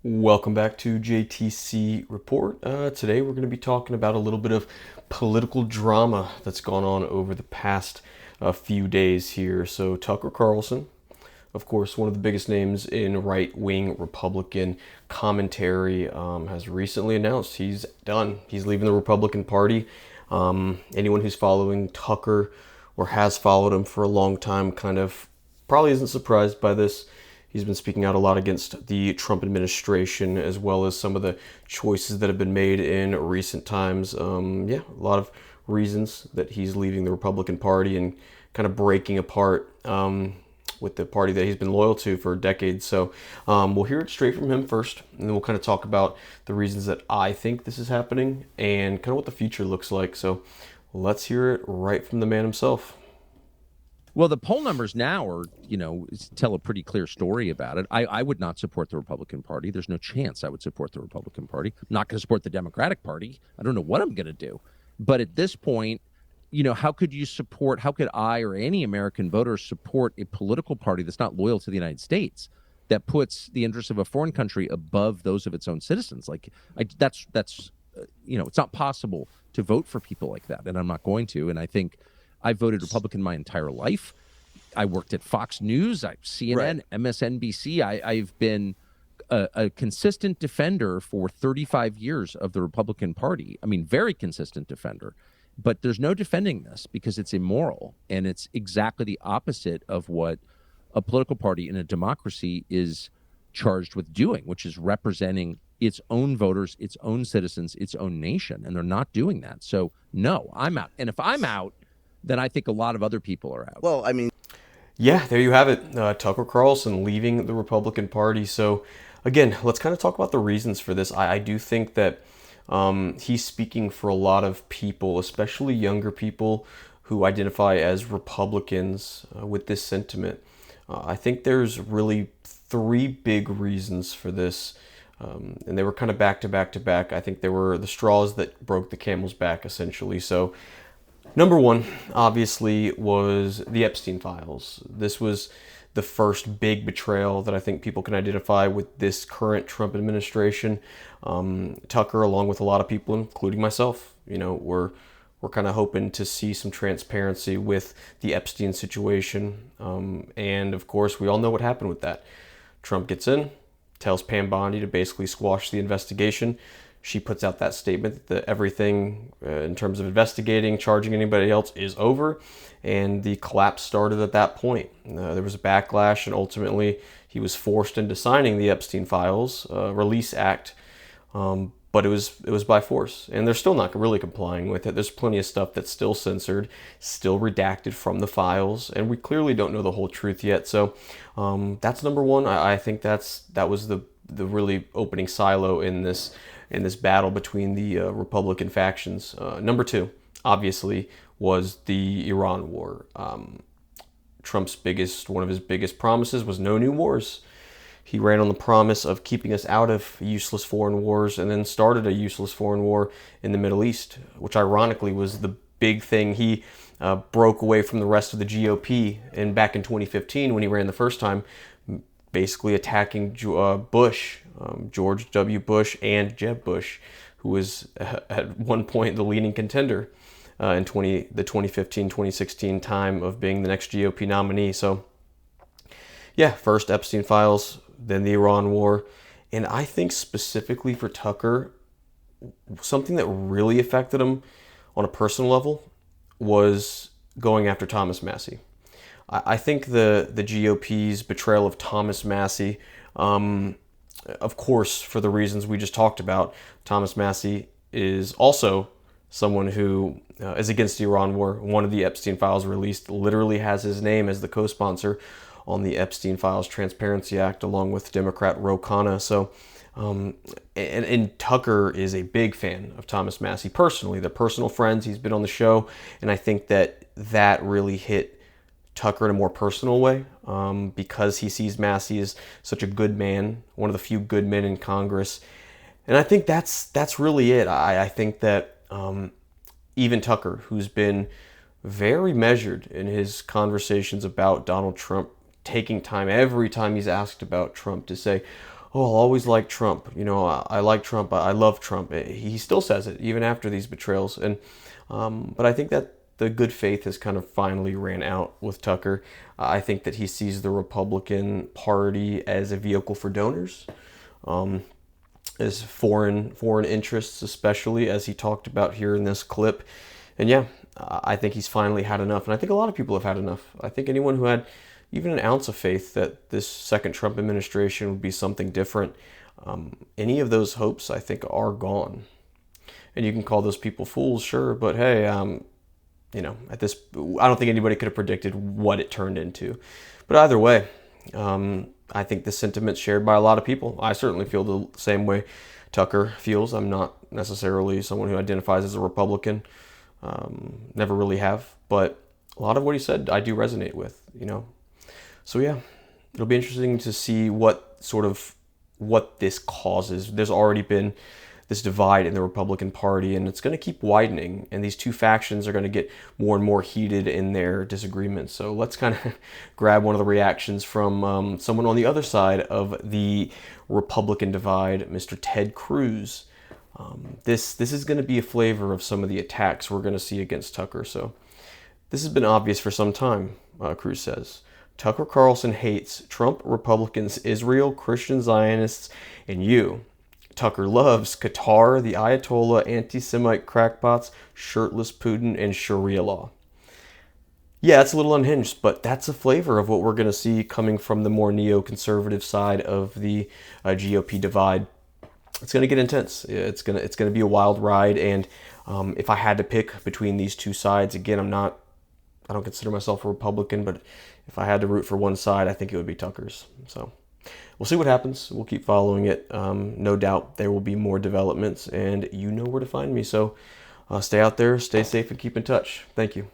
Welcome back to JTC Report. Today we're going to be talking about a little bit of political drama that's gone on over the past few days here. So Tucker Carlson, of course, one of the biggest names in right-wing Republican commentary, has recently announced he's done. He's leaving the Republican Party. Anyone who's following Tucker or has followed him for a long time kind of probably isn't surprised by this. He's been speaking out a lot against the Trump administration as well as some of the choices that have been made in recent times. A lot of reasons that he's leaving the Republican Party and kind of breaking apart with the party that he's been loyal to for decades. So we'll hear it straight from him first, and then we'll kind of talk about the reasons that I think this is happening and kind of what the future looks like. So let's hear it right from the man himself. Well, the poll numbers now are, tell a pretty clear story about it. I would not support the Republican Party. There's no chance I would support the Republican Party. I'm not going to support the Democratic Party. I don't know what I'm going to do. But at this point, how could I or any American voter support a political party that's not loyal to the United States, that puts the interests of a foreign country above those of its own citizens? It's not possible to vote for people like that, and I'm not going to. And I think I voted Republican my entire life. I worked at Fox News, CNN, right, MSNBC. I've been a consistent defender for 35 years of the Republican Party. I mean, very consistent defender. But there's no defending this because it's immoral, and it's exactly the opposite of what a political party in a democracy is charged with doing, which is representing its own voters, its own citizens, its own nation. And they're not doing that. So, no, I'm out. And if I'm out, then I think a lot of other people are out. Well, I mean, yeah, there you have it. Tucker Carlson leaving the Republican Party. So, again, let's kind of talk about the reasons for this. I do think that he's speaking for a lot of people, especially younger people who identify as Republicans with this sentiment. I think there's really three big reasons for this. And they were kind of back to back to back. I think they were the straws that broke the camel's back, essentially. So, number one, obviously, was the Epstein files. This was the first big betrayal that I think people can identify with this current Trump administration. Tucker, along with a lot of people, including myself, we're kind of hoping to see some transparency with the Epstein situation. And of course, we all know what happened with that. Trump gets in, tells Pam Bondi to basically squash the investigation. She puts out that statement that everything in terms of investigating, charging anybody else is over, and the collapse started at that point. There was a backlash, and ultimately he was forced into signing the Epstein Files Release Act, but it was by force, and they're still not really complying with it. There's plenty of stuff that's still censored, still redacted from the files, and we clearly don't know the whole truth yet. So that's number one. I think that was the really opening silo in this battle between the Republican factions. Number two, obviously, was the Iran war. Trump's one of his biggest promises was no new wars. He ran on the promise of keeping us out of useless foreign wars and then started a useless foreign war in the Middle East, which ironically was the big thing. He broke away from the rest of the GOP back in 2015 when he ran the first time, basically attacking Bush, George W. Bush and Jeb Bush, who was at one point the leading contender in the 2015-2016 time of being the next GOP nominee. So, yeah, first Epstein files, then the Iran war. And I think specifically for Tucker, something that really affected him on a personal level was going after Thomas Massie. I think the GOP's betrayal of Thomas Massie, of course, for the reasons we just talked about, Thomas Massie is also someone who is against the Iran war. One of the Epstein files released literally has his name as the co-sponsor on the Epstein Files Transparency Act, along with Democrat Ro Khanna. So, and Tucker is a big fan of Thomas Massie personally. They're personal friends. He's been on the show, and I think that really hit Tucker in a more personal way because he sees Massie as such a good man, one of the few good men in Congress. And I think that's really it. I think that even Tucker, who's been very measured in his conversations about Donald Trump, taking time every time he's asked about Trump to say, oh, I'll always like Trump. I like Trump. I love Trump. He still says it even after these betrayals. But I think that the good faith has kind of finally ran out with Tucker. I think that he sees the Republican Party as a vehicle for donors, as foreign interests, especially as he talked about here in this clip. And yeah, I think he's finally had enough. And I think a lot of people have had enough. I think anyone who had even an ounce of faith that this second Trump administration would be something different, any of those hopes, I think, are gone. And you can call those people fools, sure, but hey, at this, I don't think anybody could have predicted what it turned into. But either way, I think the sentiment's shared by a lot of people. I certainly feel the same way Tucker feels. I'm not necessarily someone who identifies as a Republican. Never really have. But a lot of what he said, I do resonate with. So yeah, it'll be interesting to see what this causes. There's already been this divide in the Republican Party, and it's going to keep widening, and these two factions are going to get more and more heated in their disagreements. So let's kind of grab one of the reactions from someone on the other side of the Republican divide, Mr. Ted Cruz. This is going to be a flavor of some of the attacks we're going to see against Tucker. So this has been obvious for some time, Cruz says. Tucker Carlson hates Trump, Republicans, Israel, Christian Zionists, and you. Tucker loves Qatar, the Ayatollah, anti-Semite crackpots, shirtless Putin, and Sharia law. Yeah, it's a little unhinged, but that's a flavor of what we're going to see coming from the more neoconservative side of the GOP divide. It's going to get intense. It's going to be a wild ride, and if I had to pick between these two sides, again, I don't consider myself a Republican, but if I had to root for one side, I think it would be Tucker's. So we'll see what happens. We'll keep following it. No doubt there will be more developments, and you know where to find me. So stay out there, stay safe, and keep in touch. Thank you.